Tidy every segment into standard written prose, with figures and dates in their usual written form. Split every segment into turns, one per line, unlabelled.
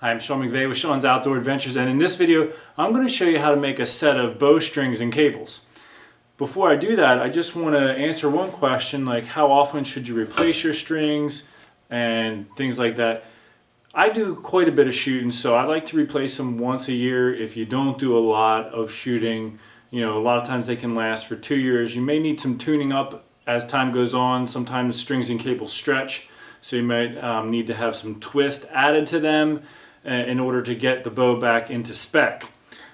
Hi, I'm Sean McVeigh with Sean's Outdoor Adventures, and in this video I'm going to show you how to make a set of bowstrings and cables. Before I do that, I just want to answer one question, like how often should you replace your strings and things like that. I do quite a bit of shooting, so I like to replace them once a year. If you don't do a lot of shooting, a lot of times they can last for 2 years. You may need some tuning up as time goes on. Sometimes strings and cables stretch, so you might need to have some twist added to them in order to get the bow back into spec.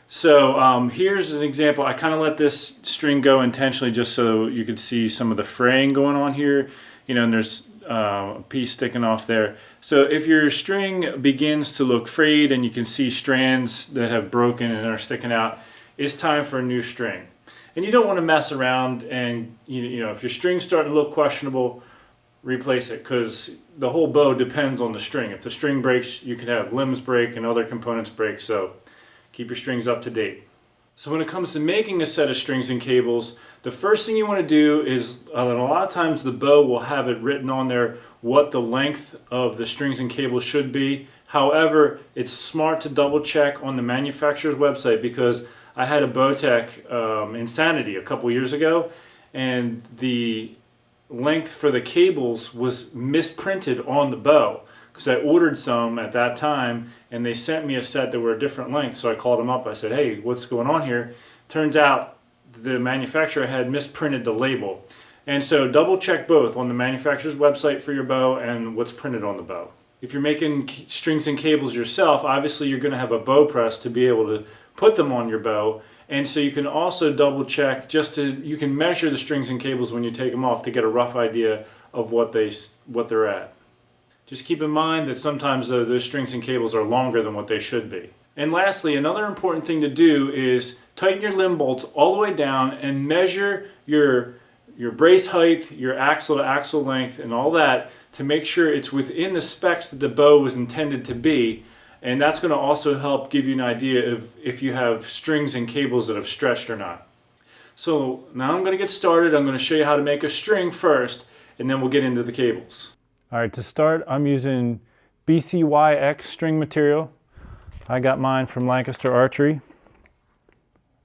So here's an example. I kind of let this string go intentionally just so you could see some of the fraying going on here. And there's a piece sticking off there. So if your string begins to look frayed and you can see strands that have broken and are sticking out, it's time for a new string. And you don't want to mess around, and if your string's starting to look questionable, replace it, because the whole bow depends on the string. If the string breaks, you can have limbs break and other components break, so keep your strings up to date. So when it comes to making a set of strings and cables, the first thing you want to do is, a lot of times the bow will have it written on there what the length of the strings and cables should be. However, it's smart to double check on the manufacturer's website, because I had a Bowtech Insanity a couple years ago, and the length for the cables was misprinted on the bow, because I ordered some at that time and they sent me a set that were a different length. So I called them up. I said, hey, what's going on here? Turns out the manufacturer had misprinted the label. And so double check both on the manufacturer's website for your bow and what's printed on the bow. If you're making strings and cables yourself, obviously you're going to have a bow press to be able to put them on your bow. And so you can also double check, you can measure the strings and cables when you take them off to get a rough idea of what they're at. Just keep in mind that sometimes those strings and cables are longer than what they should be. And lastly, another important thing to do is tighten your limb bolts all the way down and measure your brace height, your axle to axle length, and all that to make sure it's within the specs that the bow was intended to be. And that's going to also help give you an idea of if you have strings and cables that have stretched or not. So now I'm going to get started. I'm going to show you how to make a string first, and then we'll get into the cables. All right, to start, I'm using BCY-X string material. I got mine from Lancaster Archery.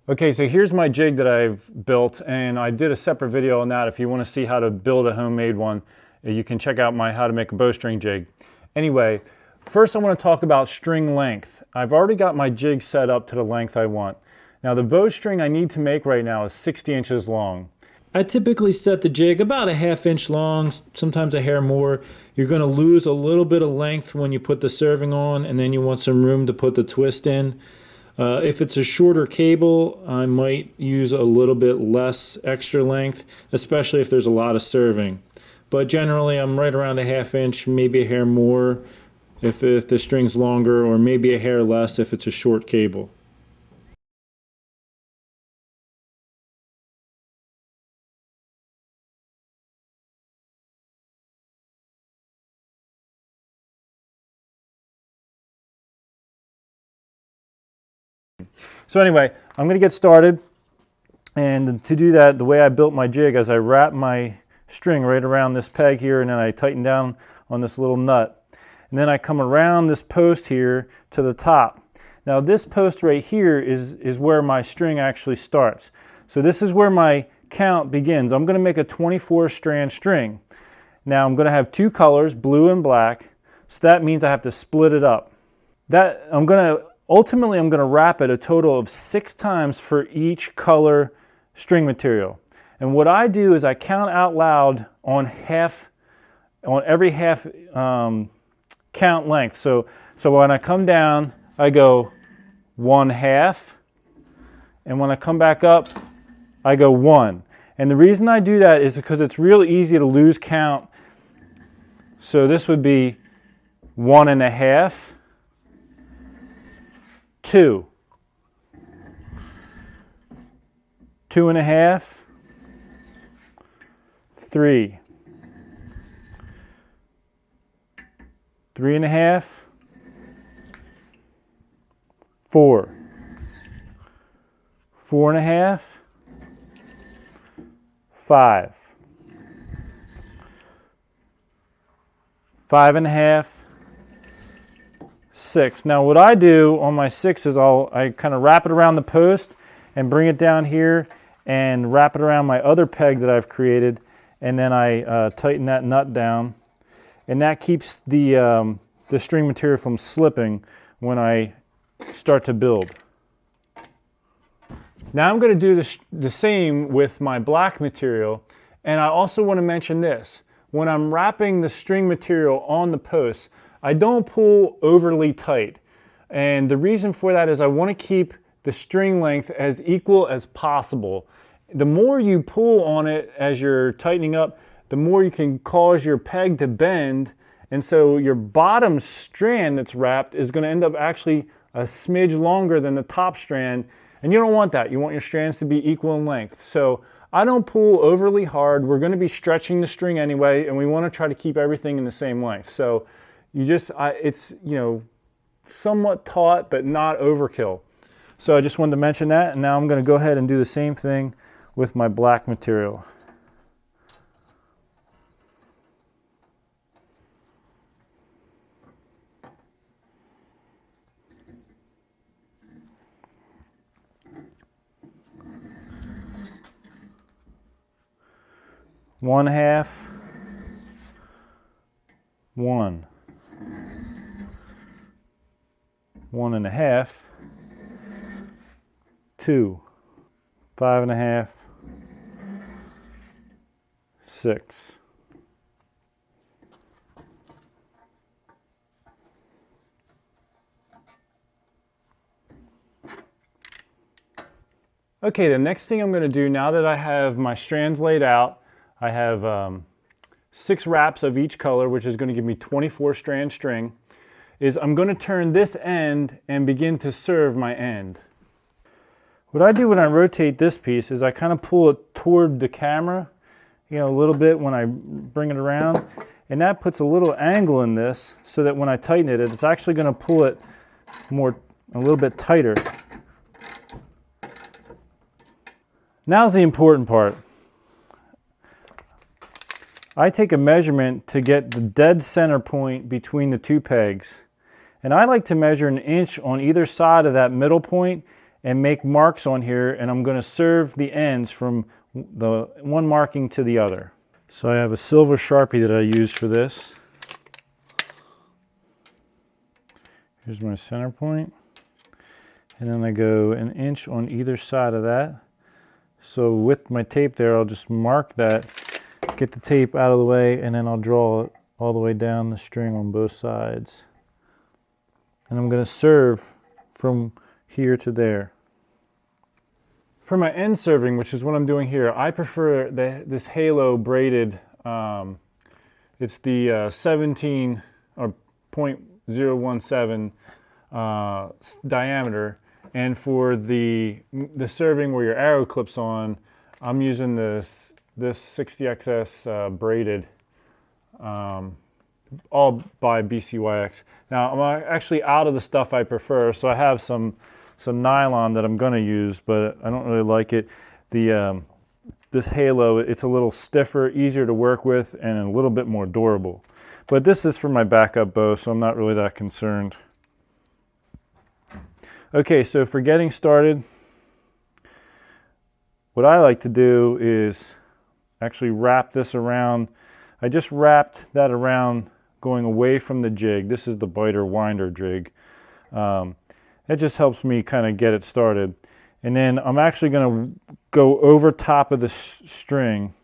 Okay, so here's my jig that I've built, and I did a separate video on that. If you want to see how to build a homemade one, you can check out my how to make a bowstring jig. Anyway, first I want to talk about string length. I've already got my jig set up to the length I want. Now the bowstring I need to make right now is 60 inches long. I typically set the jig about a ½ inch long, sometimes a hair more. You're going to lose a little bit of length when you put the serving on, and then you want some room to put the twist in. If it's a shorter cable, I might use a little bit less extra length, especially if there's a lot of serving. But generally I'm right around a ½ inch, maybe a hair more if the string's longer, or maybe a hair less if it's a short cable. So anyway, I'm going to get started, and to do that, the way I built my jig is I wrap my string right around this peg here, and then I tighten down on this little nut. And then I come around this post here to the top. Now this post right here is where my string actually starts. So this is where my count begins. I'm going to make a 24 strand string. Now I'm going to have two colors, blue and black, so that means I have to split it up. Ultimately, I'm going to wrap it a total of 6 times for each color string material. And what I do is I count out loud on every half count length. So when I come down, I go 1/2, and when I come back up, I go 1. And the reason I do that is because it's really easy to lose count. So this would be 1.5. 2, 2.5, 3, 3.5, 4, 4.5, 5, 5.5, 6. Now what I do on my 6 is I kind of wrap it around the post and bring it down here and wrap it around my other peg that I've created, and then I tighten that nut down, and that keeps the string material from slipping when I start to build. Now I'm going to do the same with my black material, and I also want to mention this. When I'm wrapping the string material on the post, I don't pull overly tight. And the reason for that is I want to keep the string length as equal as possible. The more you pull on it as you're tightening up, the more you can cause your peg to bend, and so your bottom strand that's wrapped is going to end up actually a smidge longer than the top strand, and you don't want that. You want your strands to be equal in length. So I don't pull overly hard. We're going to be stretching the string anyway, and we want to try to keep everything in the same length. So you just, it's, you know, somewhat taut, but not overkill. So I just wanted to mention that, and now I'm going to go ahead and do the same thing with my black material. One half, one, 1.5, 2, 5.5, 6. Okay, the next thing I'm going to do now that I have my strands laid out, I have 6 wraps of each color, which is going to give me 24 strand string, is I'm going to turn this end and begin to serve my end. What I do when I rotate this piece is I kind of pull it toward the camera, you know, a little bit when I bring it around, and that puts a little angle in this so that when I tighten it, it's actually going to pull it a little bit tighter. Now's the important part. I take a measurement to get the dead center point between the 2 pegs. And I like to measure 1 inch on either side of that middle point and make marks on here, and I'm going to serve the ends from the one marking to the other. So I have a silver Sharpie that I use for this. Here's my center point. And then I go 1 inch on either side of that. So with my tape there, I'll just mark that, get the tape out of the way, and then I'll draw it all the way down the string on both sides. And I'm going to serve from here to there. For my end serving, which is what I'm doing here, I prefer this halo braided. It's the 17 or 0.017 diameter. And for the serving where your arrow clips on, I'm using this 60XS braided, all by BCY-X. Now I'm actually out of the stuff I prefer, so I have some nylon that I'm going to use, but I don't really like it. This halo, it's a little stiffer, easier to work with, and a little bit more durable. But this is for my backup bow, so I'm not really that concerned. Okay, so for getting started, what I like to do is actually wrap this around. I just wrapped that around going away from the jig. This is the biter winder jig. It just helps me kind of get it started. And then I'm actually going to go over top of the string.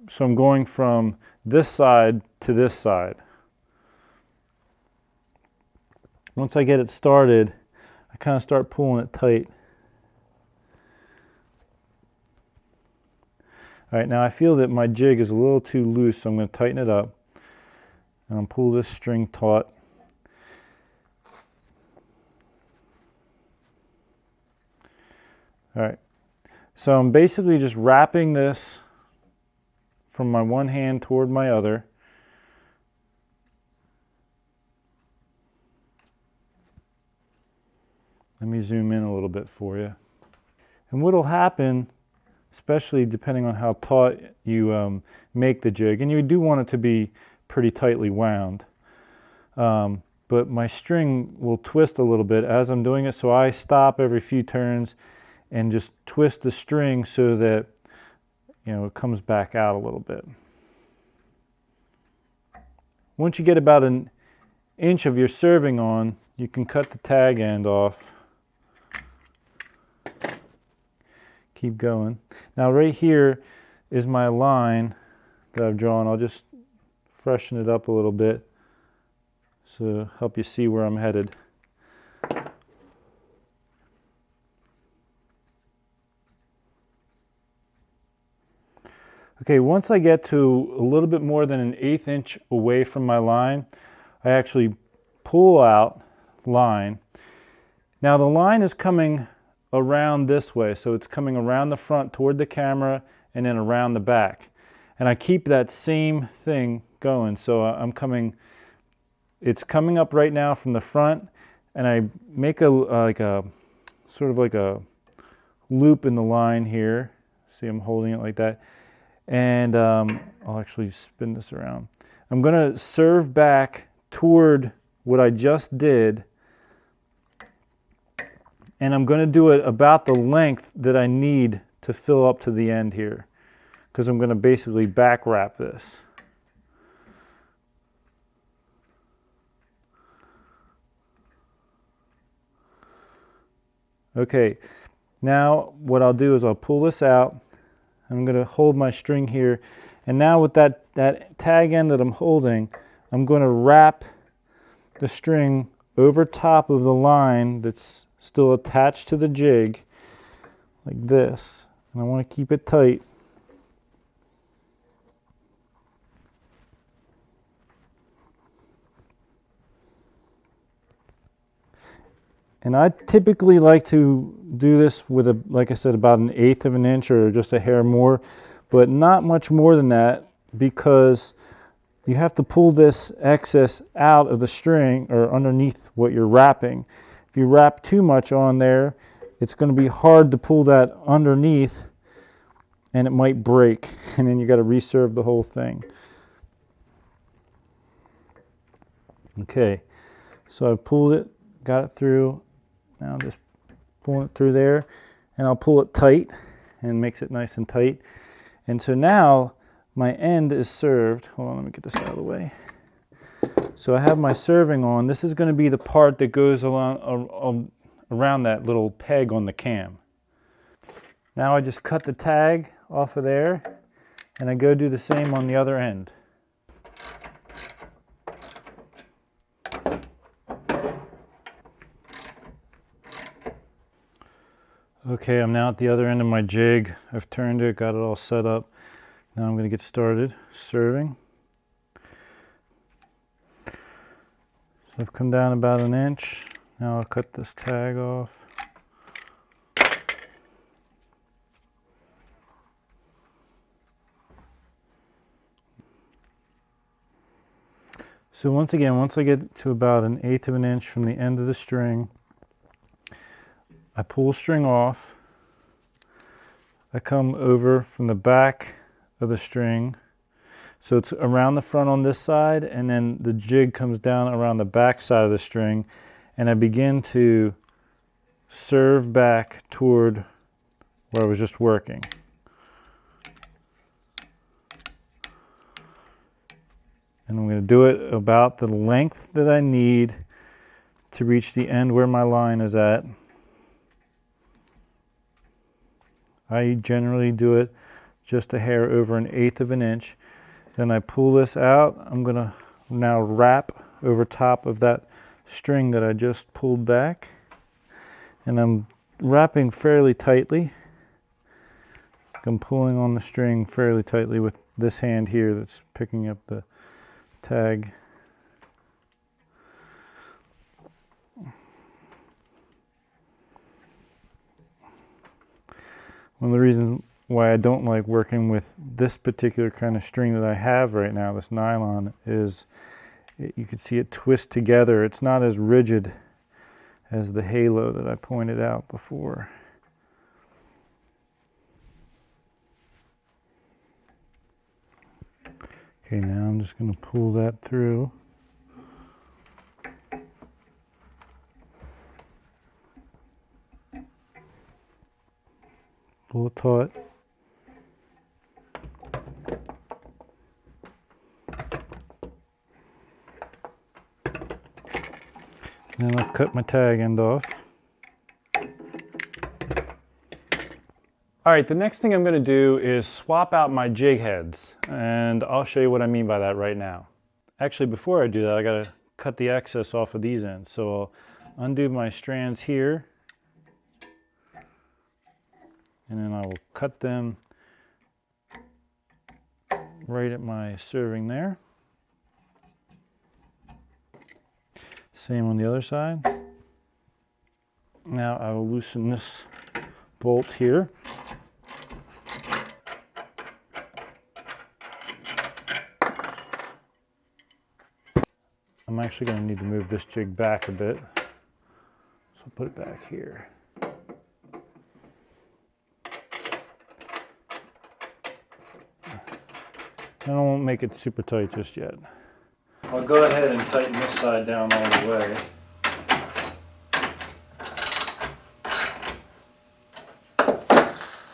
So I'm going from this side to this side. Once I get it started, I kind of start pulling it tight. All right, now I feel that my jig is a little too loose, so I'm going to tighten it up. And I'll pull this string taut. All right, so I'm basically just wrapping this from my one hand toward my other. Let me zoom in a little bit for you. And what will happen, especially depending on how taut you make the jig, and you do want it to be pretty tightly wound. but my string will twist a little bit as I'm doing it, so I stop every few turns and just twist the string so that, you know, it comes back out a little bit. Once you get about an inch of your serving on, you can cut the tag end off. Keep going. Now right here is my line that I've drawn. I'll just freshen it up a little bit to help you see where I'm headed. Okay, once I get to a little bit more than an 1/8 inch away from my line, I actually pull out line. Now the line is coming around this way, so it's coming around the front toward the camera and then around the back. And I keep that same thing going, so it's coming up right now from the front, and I make a sort of like a loop in the line here. See, I'm holding it like that. And I'll actually spin this around. I'm going to serve back toward what I just did, and I'm going to do it about the length that I need to fill up to the end here, because I'm going to basically back wrap this. Okay, now what I'll do is I'll pull this out. I'm going to hold my string here, and now with that tag end that I'm holding, I'm going to wrap the string over top of the line that's still attached to the jig like this, and I want to keep it tight. And I typically like to do this with, like I said, about an 1/8 of an inch or just a hair more, but not much more than that, because you have to pull this excess out of the string or underneath what you're wrapping. If you wrap too much on there, it's going to be hard to pull that underneath, and it might break, and then you got to reserve the whole thing. Okay, so I've pulled it, got it through. Now I'm just pulling it through there, and I'll pull it tight and makes it nice and tight. And so now my end is served. Hold on, let me get this out of the way. So I have my serving on. This is going to be the part that goes around that little peg on the cam. Now I just cut the tag off of there, and I go do the same on the other end. Okay, I'm now at the other end of my jig. I've turned it, got it all set up. Now I'm going to get started serving. So I've come down about an inch. Now I'll cut this tag off. So once I get to about an 1/8 of an inch from the end of the string, I pull string off. I come over from the back of the string. So it's around the front on this side, and then the jig comes down around the back side of the string, and I begin to serve back toward where I was just working. And I'm going to do it about the length that I need to reach the end where my line is at. I generally do it just a hair over an 1/8 of an inch. Then I pull this out. I'm going to now wrap over top of that string that I just pulled back. And I'm wrapping fairly tightly. I'm pulling on the string fairly tightly with this hand here that's picking up the tag. One of the reasons why I don't like working with this particular kind of string that I have right now, this nylon, is you can see it twist together. It's not as rigid as the halo that I pointed out before. Okay, now I'm just going to pull that through. pull it taut. Then I'll cut my tag end off. All right, the next thing I'm going to do is swap out my jig heads, and I'll show you what I mean by that right now. Actually, before I do that, I got to cut the excess off of these ends. So I'll undo my strands here, and then I will cut them right at my serving there. Same on the other side. Now I will loosen this bolt here. I'm actually going to need to move this jig back a bit. So I'll put it back here. I won't make it super tight just yet. I'll go ahead and tighten this side down all the way.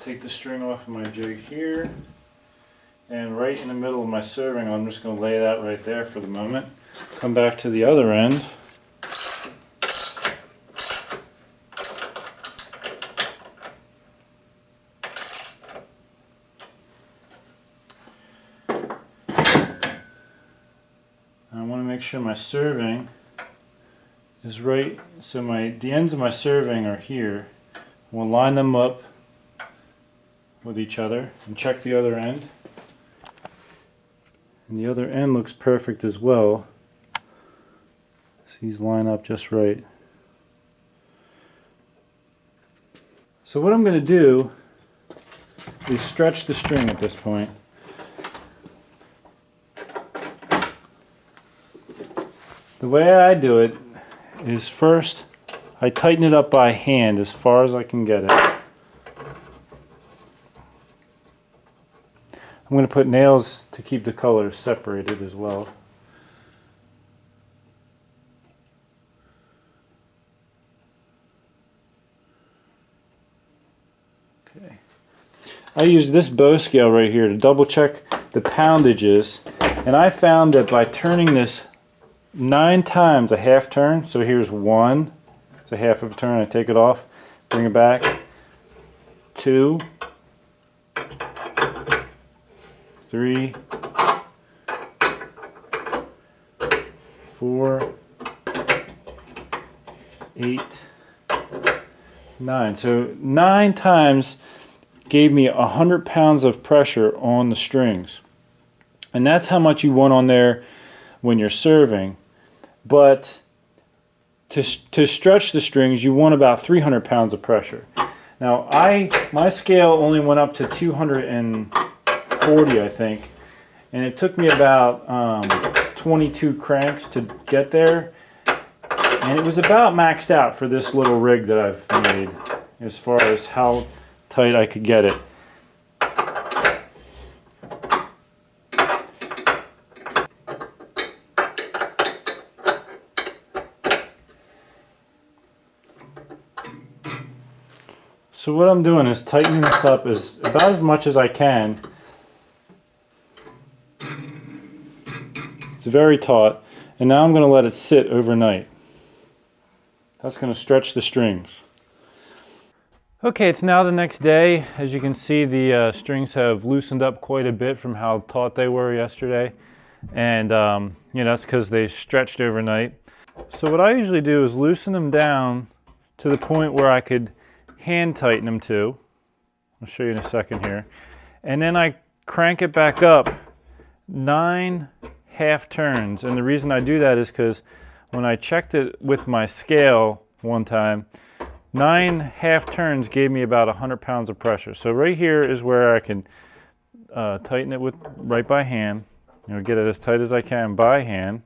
Take the string off of my jig here, and right in the middle of my serving, I'm just going to lay that right there for the moment. Come back to the other end. I want to make sure my serving is right, so the ends of my serving are here. We'll line them up with each other and check the other end. And the other end looks perfect as well. These line up just right. So what I'm going to do is stretch the string at this point. The way I do it is first I tighten it up by hand as far as I can get it. I'm going to put nails to keep the colors separated as well. Okay. I use this bow scale right here to double check the poundages, and I found that by turning this 9 times a half turn, so here's 1, it's a half of a turn, I take it off, bring it back, 2, 3, 4, 8, 9. So 9 times gave me 100 pounds of pressure on the strings. And that's how much you want on there when you're serving. But to stretch the strings, you want about 300 pounds of pressure. Now my scale only went up to 240, I think, and it took me about 22 cranks to get there, and it was about maxed out for this little rig that I've made as far as how tight I could get it. So what I'm doing is tightening this up about as much as I can. It's very taut, and now I'm going to let it sit overnight. That's going to stretch the strings. Okay, it's now the next day. As you can see, the strings have loosened up quite a bit from how taut they were yesterday, and you know, that's because they stretched overnight. So what I usually do is loosen them down to the point where I could hand tighten them to. I'll show you in a second here. And then I crank it back up 9 half turns. And the reason I do that is because when I checked it with my scale one time, 9 half turns gave me about 100 pounds of pressure. So right here is where I can tighten it with right by hand. You know, get it as tight as I can by hand.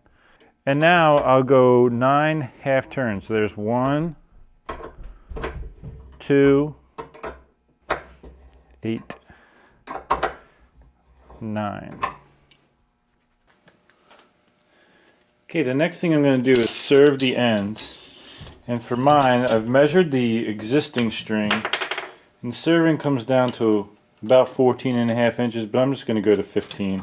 And now I'll go 9 half turns. So there's 1, 2, 8, 9. Okay, the next thing I'm going to do is serve the ends. And for mine, I've measured the existing string And the serving comes down to about 14.5 inches, but I'm just going to go to 15.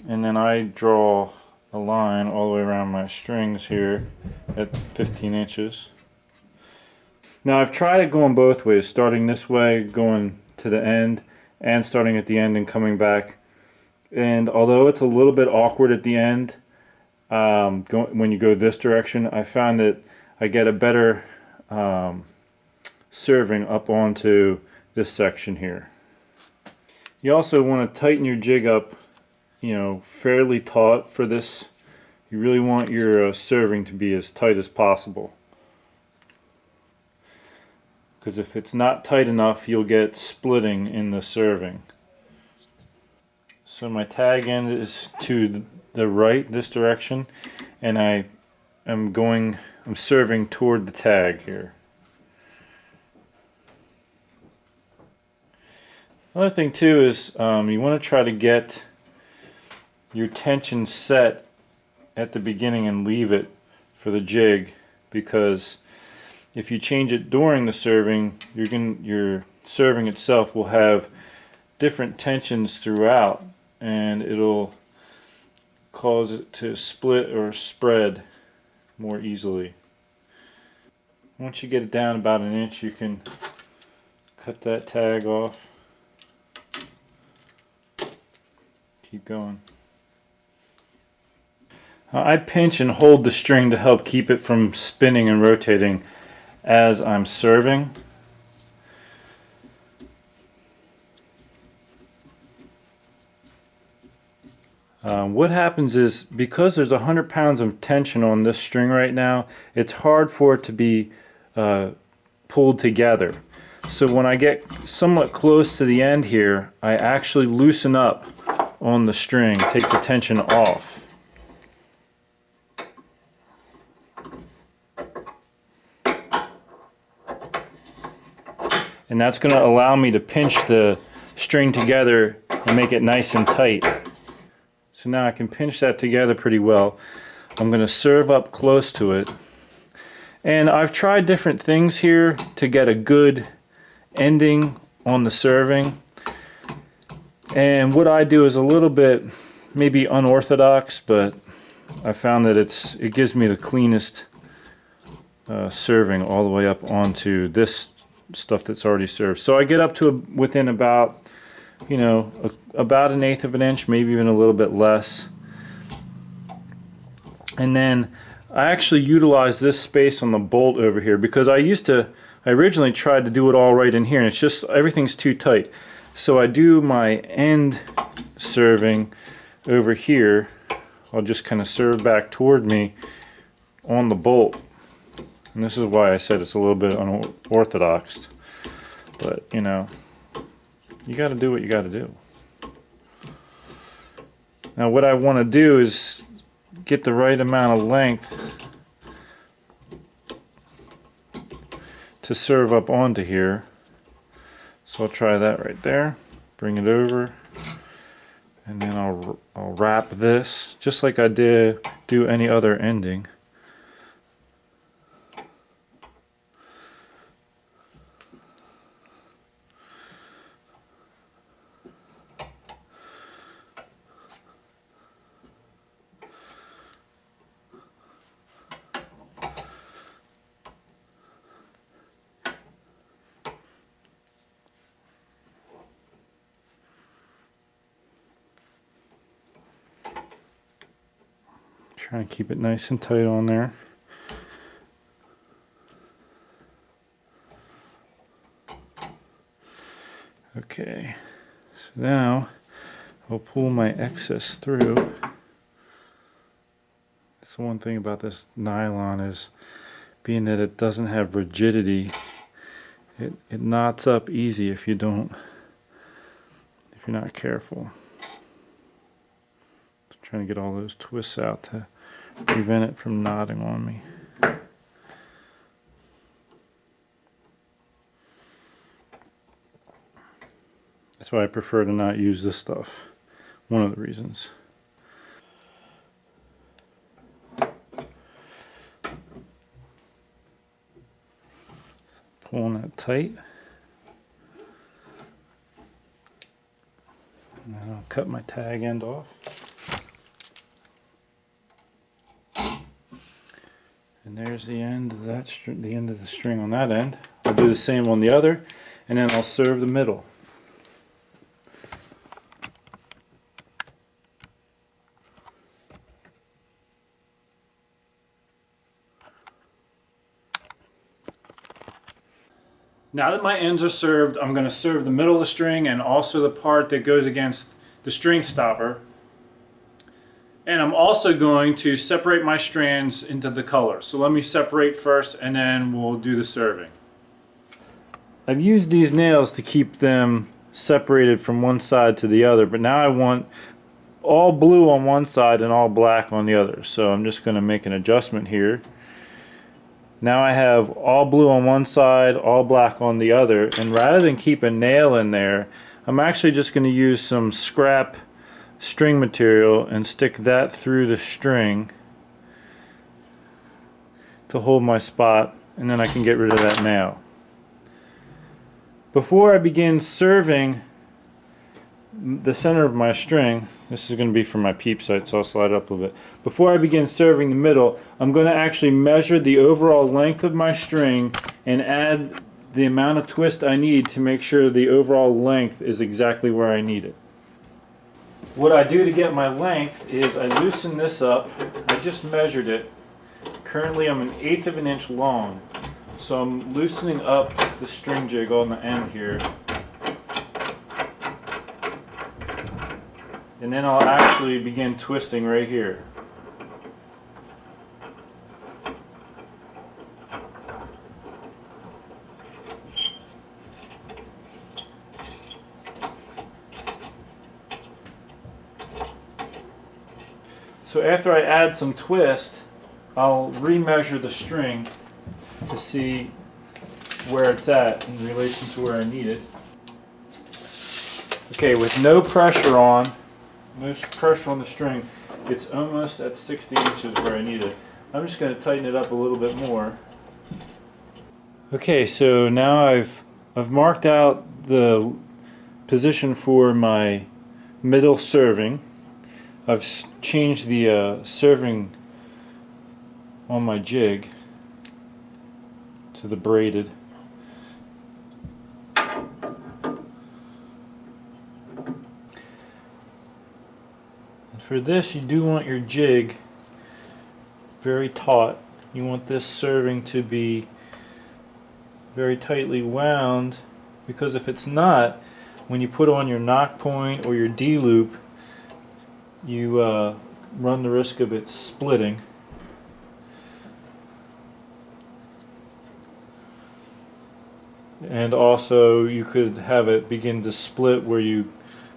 And then I draw a line all the way around my strings here at 15 inches. Now I've tried it going both ways, starting this way, going to the end, and starting at the end and coming back. And although it's a little bit awkward at the end, when you go this direction, I found that I get a better serving up onto this section here. You also want to tighten your jig up, you know, fairly taut for this. You really want your serving to be as tight as possible, because if it's not tight enough, you'll get splitting in the serving. So my tag end is to the right, this direction, and I'm serving toward the tag here. Another thing too is you want to try to get your tension set at the beginning and leave it for the jig, because if you change it during the serving, your serving itself will have different tensions throughout, and it'll cause it to split or spread more easily. Once you get it down about an inch, you can cut that tag off. Keep going. I pinch and hold the string to help keep it from spinning and rotating as I'm serving. What happens is, because there's 100 pounds of tension on this string right now, it's hard for it to be pulled together. So when I get somewhat close to the end here, I actually loosen up on the string, take the tension off. And that's going to allow me to pinch the string together and make it nice and tight. So now I can pinch that together pretty well. I'm going to serve up close to it. And I've tried different things here to get a good ending on the serving. And what I do is a little bit maybe unorthodox, but I found that it gives me the cleanest serving all the way up onto this stuff that's already served. So I get up to within about, you know, about 1/8 of an inch, maybe even a little bit less. And then I actually utilize this space on the bolt over here, because I originally tried to do it all right in here, and it's just, everything's too tight. So I do my end serving over here. I'll just kind of serve back toward me on the bolt. And this is why I said it's a little bit unorthodox. But, you know, you got to do what you got to do. Now what I want to do is get the right amount of length to serve up onto here. So I'll try that right there. Bring it over, and then I'll wrap this just like I do any other ending. Trying to keep it nice and tight on there. Okay, so now I'll pull my excess through. That's the one thing about this nylon, is being that it doesn't have rigidity, it knots up easy if you're not careful. Just trying to get all those twists out to prevent it from knotting on me. That's why I prefer to not use this stuff. One of the reasons. Pulling that tight. cut my tag end off. And there's the end of that the end of the string on that end. I'll do the same on the other, and then I'll serve the middle. Now that my ends are served, I'm going to serve the middle of the string and also the part that goes against the string stopper. And I'm also going to separate my strands into the colors. So let me separate first and then we'll do the serving. I've used these nails to keep them separated from one side to the other, but now I want all blue on one side and all black on the other. So I'm just going to make an adjustment here. Now I have all blue on one side, all black on the other, and rather than keep a nail in there, I'm actually just going to use some scrap string material and stick that through the string to hold my spot, and then I can get rid of that nail. Before I begin serving the center of my string, this is going to be for my peep sight, so I'll slide it up a little bit. Before I begin serving the middle, I'm going to actually measure the overall length of my string and add the amount of twist I need to make sure the overall length is exactly where I need it. What I do to get my length is I loosen this up. I just measured it. Currently I'm 1/8 of an inch long, so I'm loosening up the string jig on the end here. And then I'll actually begin twisting right here. So after I add some twist, I'll remeasure the string to see where it's at in relation to where I need it. Okay, with no pressure on the string, it's almost at 60 inches where I need it. I'm just going to tighten it up a little bit more. Okay, so now I've marked out the position for my middle serving. I've changed the serving on my jig to the braided. For this, you do want your jig very taut. You want this serving to be very tightly wound, because if it's not, when you put on your knock point or your D-loop, you run the risk of it splitting. And also you could have it begin to split where you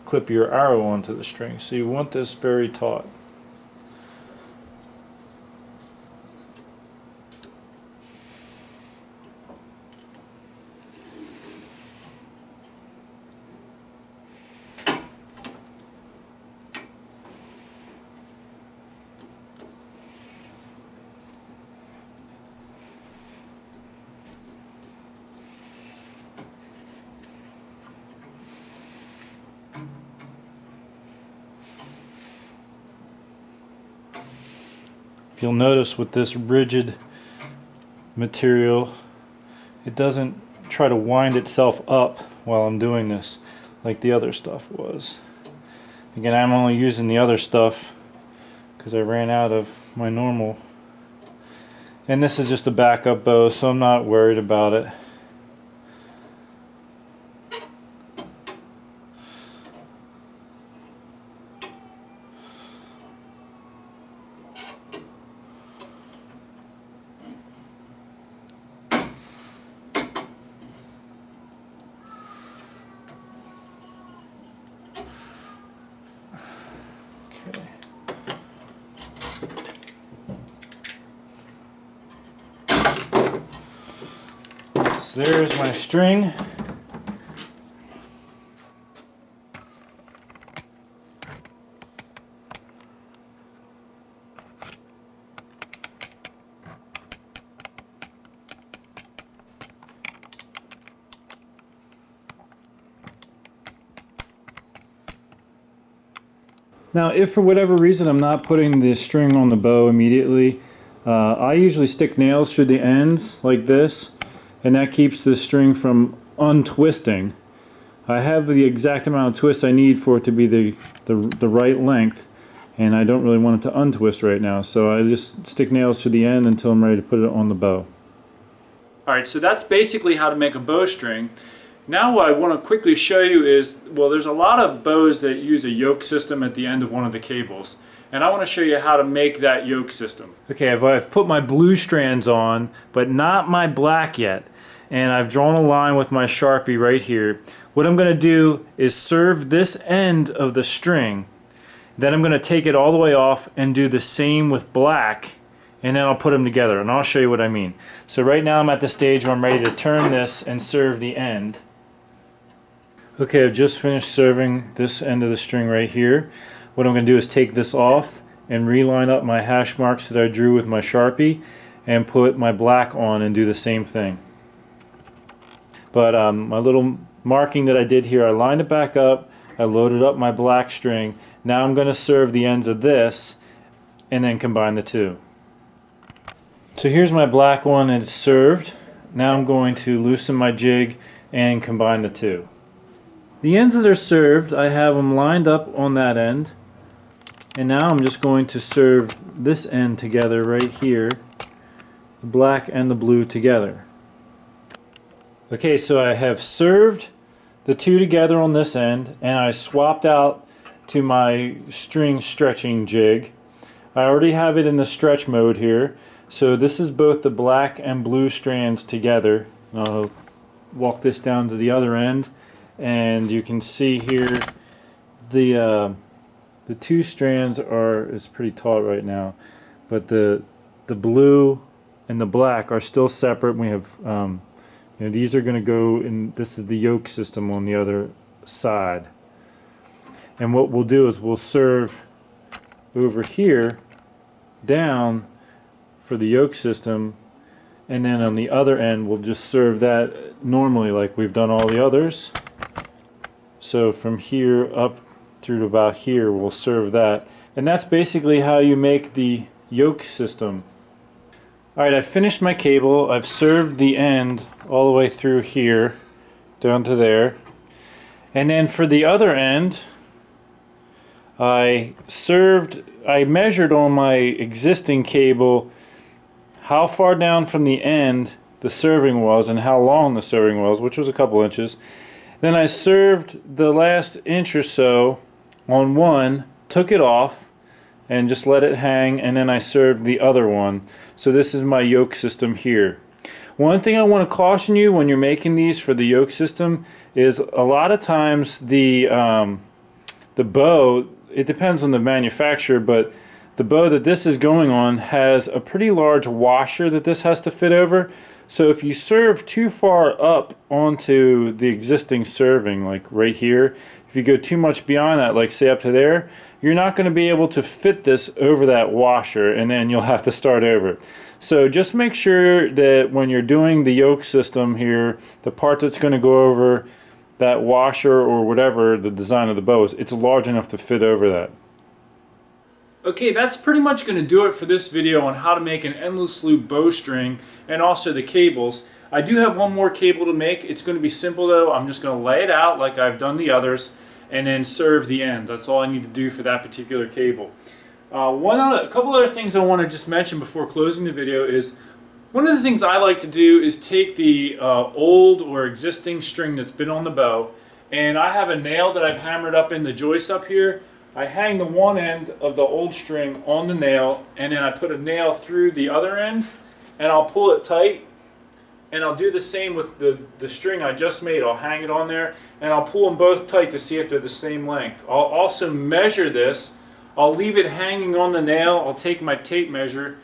clip your arrow onto the string. So you want this very taut. If you'll notice with this rigid material, it doesn't try to wind itself up while I'm doing this like the other stuff was. Again, I'm only using the other stuff because I ran out of my normal. And this is just a backup bow, so I'm not worried about it. So there's my string. Now, if for whatever reason I'm not putting the string on the bow immediately, I usually stick nails through the ends like this, and that keeps the string from untwisting. I have the exact amount of twist I need for it to be the right length, and I don't really want it to untwist right now, so I just stick nails through the end until I'm ready to put it on the bow. Alright, so that's basically how to make a bowstring. Now what I want to quickly show you is, well, there's a lot of bows that use a yoke system at the end of one of the cables. And I want to show you how to make that yoke system. Okay, I've put my blue strands on, but not my black yet. And I've drawn a line with my Sharpie right here. What I'm going to do is serve this end of the string. Then I'm going to take it all the way off and do the same with black. And then I'll put them together, and I'll show you what I mean. So right now I'm at the stage where I'm ready to turn this and serve the end. Okay, I've just finished serving this end of the string right here. What I'm going to do is take this off and reline up my hash marks that I drew with my Sharpie and put my black on and do the same thing. But my little marking that I did here, I lined it back up, I loaded up my black string. Now I'm going to serve the ends of this and then combine the two. So here's my black one, and it's served. Now I'm going to loosen my jig and combine the two. The ends that are served, I have them lined up on that end, and now I'm just going to serve this end together right here, the black and the blue together. Okay, so I have served the two together on this end, and I swapped out to my string stretching jig. I already have it in the stretch mode here, so this is both the black and blue strands together. I'll walk this down to the other end. And you can see here the two strands it's pretty taut right now, but the blue and the black are still separate. We have these are going to go in. This is the yoke system on the other side, and what we'll do is we'll serve over here down for the yoke system, and then on the other end we'll just serve that normally like we've done all the others. So from here up through to about here, we'll serve that. And that's basically how you make the yoke system. Alright, I've finished my cable. I've served the end all the way through here, down to there. And then for the other end, I measured on my existing cable how far down from the end the serving was and how long the serving was, which was a couple inches. Then I served the last inch or so on one, took it off, and just let it hang, and then I served the other one. So this is my yoke system here. One thing I want to caution you when you're making these for the yoke system is a lot of times the bow, it depends on the manufacturer, but the bow that this is going on has a pretty large washer that this has to fit over. So if you serve too far up onto the existing serving, like right here, if you go too much beyond that, like say up to there, you're not going to be able to fit this over that washer, and then you'll have to start over. So just make sure that when you're doing the yoke system here, the part that's going to go over that washer or whatever the design of the bow is, it's large enough to fit over that. Okay, that's pretty much going to do it for this video on how to make an endless loop bowstring and also the cables. I do have one more cable to make. It's going to be simple though. I'm just going to lay it out like I've done the others and then serve the ends. That's all I need to do for that particular cable. A couple other things I want to just mention before closing the video is one of the things I like to do is take the old or existing string that's been on the bow, and I have a nail that I've hammered up in the joist up here. I hang the one end of the old string on the nail, and then I put a nail through the other end, and I'll pull it tight, and I'll do the same with the string I just made. I'll hang it on there, and I'll pull them both tight to see if they're the same length. I'll also measure this. I'll leave it hanging on the nail. I'll take my tape measure,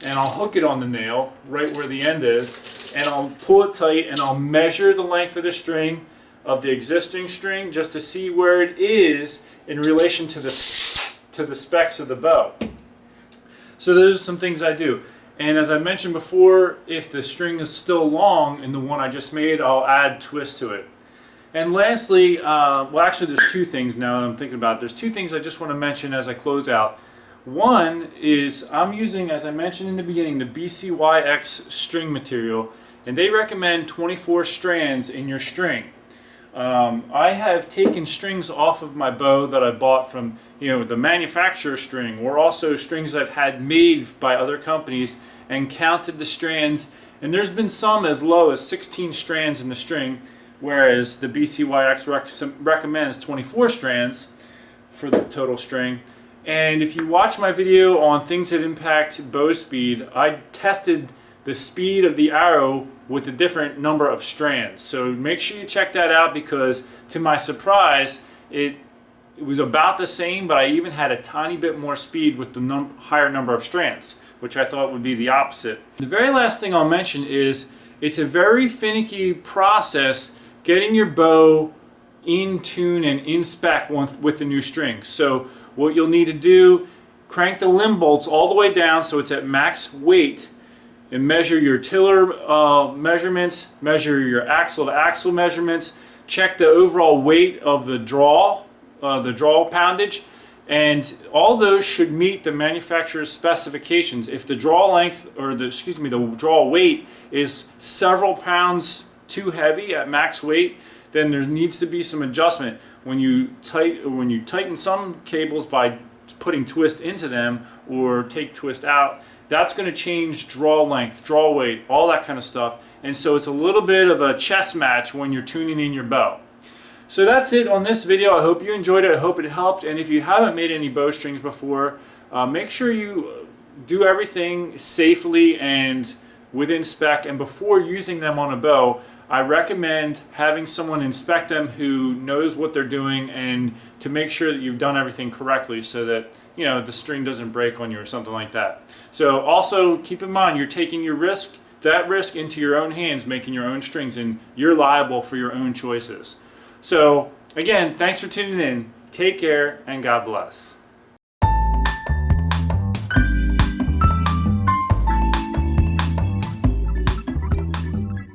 and I'll hook it on the nail right where the end is, and I'll pull it tight, and I'll measure the length of the string of the existing string just to see where it is in relation to the specs of the bow. So those are some things I do. And as I mentioned before, if the string is still long in the one I just made, I'll add twist to it. And lastly, well actually there's two things now that I'm thinking about. There's two things I just want to mention as I close out. One is I'm using, as I mentioned in the beginning, the BCY-X string material, and they recommend 24 strands in your string. I have taken strings off of my bow that I bought from, the manufacturer string, or also strings I've had made by other companies, and counted the strands, and there's been some as low as 16 strands in the string, whereas the BCY-X recommends 24 strands for the total string. And if you watch my video on things that impact bow speed, I tested the speed of the arrow with a different number of strands. So make sure you check that out, because to my surprise, it was about the same, but I even had a tiny bit more speed with the higher number of strands, which I thought would be the opposite. The very last thing I'll mention is it's a very finicky process getting your bow in tune and in spec with the new strings. So what you'll need to do, crank the limb bolts all the way down so it's at max weight, and measure your tiller measurements, measure your axle to axle measurements, check the overall weight of the draw poundage, and all those should meet the manufacturer's specifications. If the draw length, or the draw weight is several pounds too heavy at max weight, then there needs to be some adjustment. When you tighten some cables by putting twist into them or take twist out, that's going to change draw length, draw weight, all that kind of stuff. And so it's a little bit of a chess match when you're tuning in your bow. So that's it on this video. I hope you enjoyed it. I hope it helped. And if you haven't made any bowstrings before, make sure you do everything safely and within spec. And before using them on a bow, I recommend having someone inspect them who knows what they're doing, and to make sure that you've done everything correctly, so that the string doesn't break on you or something like that. So also keep in mind, you're taking that risk into your own hands, making your own strings, and you're liable for your own choices. So again, thanks for tuning in. Take care and God bless.